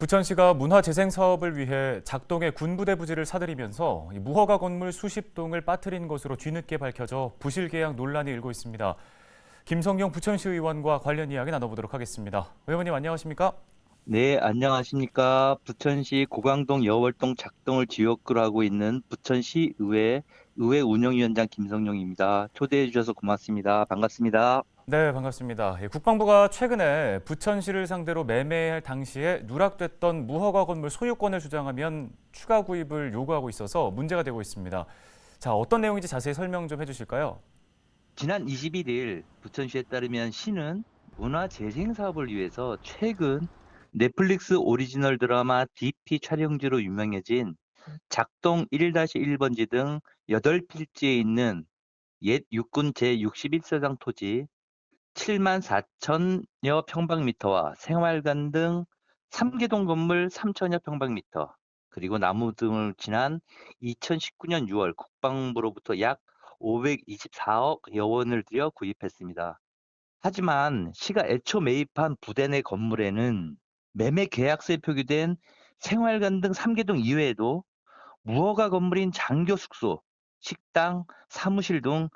부천시가 문화재생 사업을 위해 작동의 군부대 부지를 사들이면서 무허가 건물 수십 동을 빠뜨린 것으로 뒤늦게 밝혀져 부실 계약 논란이 일고 있습니다. 김성용 부천시 의원과 관련 이야기 나눠보도록 하겠습니다. 의원님 안녕하십니까? 네, 안녕하십니까. 부천시 고강동 여월동 작동을 지역구로 하고 있는 부천시 의회 운영위원장 김성용입니다. 초대해 주셔서 고맙습니다. 반갑습니다. 네, 반갑습니다. 국방부가 최근에 부천시를 상대로 매매할 당시에 누락됐던 무허가 건물 소유권을 주장하면 추가 구입을 요구하고 있어서 문제가 되고 있습니다. 자, 어떤 내용인지 자세히 설명 좀 해주실까요? 지난 21일 부천시에 따르면 시는 문화재생 사업을 위해서 최근 넷플릭스 오리지널 드라마 DP 촬영지로 유명해진 작동 1-1번지 등 8필지에 있는 옛 육군 제61사장 토지 7만 4천여 평방미터와 생활관 등 3개동 건물 3천여 평방미터, 그리고 나무 등을 지난 2019년 6월 국방부로부터 약 524억여 원을 들여 구입했습니다. 하지만 시가 애초 매입한 부대 내 건물에는 매매 계약서에 표기된 생활관 등 3개동 이외에도 무허가 건물인 장교 숙소, 식당, 사무실 등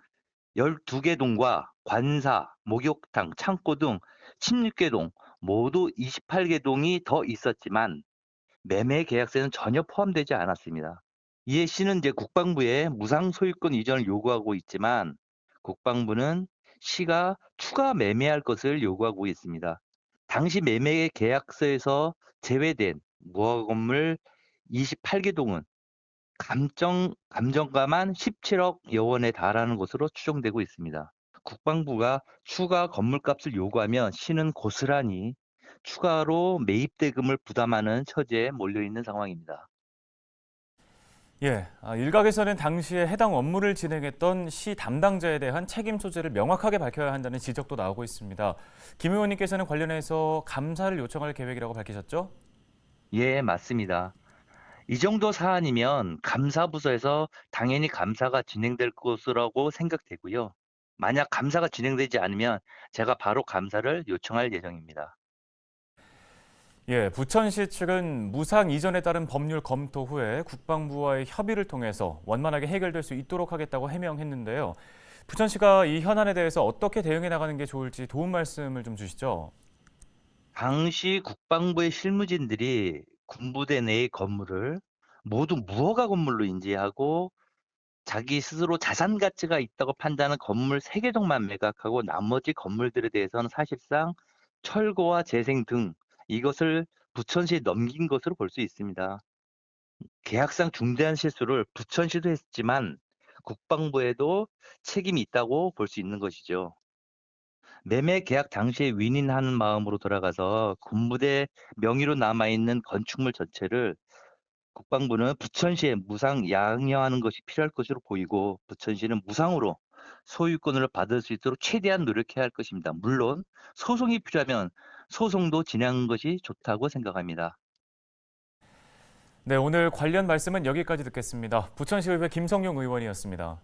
12개 동과 관사, 목욕탕, 창고 등 16개 동, 모두 28개 동이 더 있었지만 매매 계약서에는 전혀 포함되지 않았습니다. 이에 시는 이제 국방부에 무상 소유권 이전을 요구하고 있지만 국방부는 시가 추가 매매할 것을 요구하고 있습니다. 당시 매매 계약서에서 제외된 무허가 건물 28개 동은 감정가만 17억여 원에 달하는 것으로 추정되고 있습니다. 국방부가 추가 건물값을 요구하면 시는 고스란히 추가로 매입 대금을 부담하는 처지에 몰려 있는 상황입니다. 예, 일각에서는 당시에 해당 업무를 진행했던 시 담당자에 대한 책임 소재를 명확하게 밝혀야 한다는 지적도 나오고 있습니다. 김 의원님께서는 관련해서 감사를 요청할 계획이라고 밝히셨죠? 예, 맞습니다. 이 정도 사안이면 감사부서에서 당연히 감사가 진행될 것이라고 생각되고요. 만약 감사가 진행되지 않으면 제가 바로 감사를 요청할 예정입니다. 예, 부천시 측은 무상 이전에 따른 법률 검토 후에 국방부와의 협의를 통해서 원만하게 해결될 수 있도록 하겠다고 해명했는데요. 부천시가 이 현안에 대해서 어떻게 대응해 나가는 게 좋을지 도움 말씀을 좀 주시죠. 당시 국방부의 실무진들이 군부대 내의 건물을 모두 무허가 건물로 인지하고 자기 스스로 자산 가치가 있다고 판단하는 건물 3개 동만 매각하고 나머지 건물들에 대해서는 사실상 철거와 재생 등 이것을 부천시에 넘긴 것으로 볼 수 있습니다. 계약상 중대한 실수를 부천시도 했지만 국방부에도 책임이 있다고 볼 수 있는 것이죠. 매매 계약 당시에 윈윈하는 마음으로 돌아가서 군부대 명의로 남아있는 건축물 전체를 국방부는 부천시에 무상 양여하는 것이 필요할 것으로 보이고 부천시는 무상으로 소유권을 받을 수 있도록 최대한 노력해야 할 것입니다. 물론 소송이 필요하면 소송도 진행하는 것이 좋다고 생각합니다. 네, 오늘 관련 말씀은 여기까지 듣겠습니다. 부천시의회 김성용 의원이었습니다.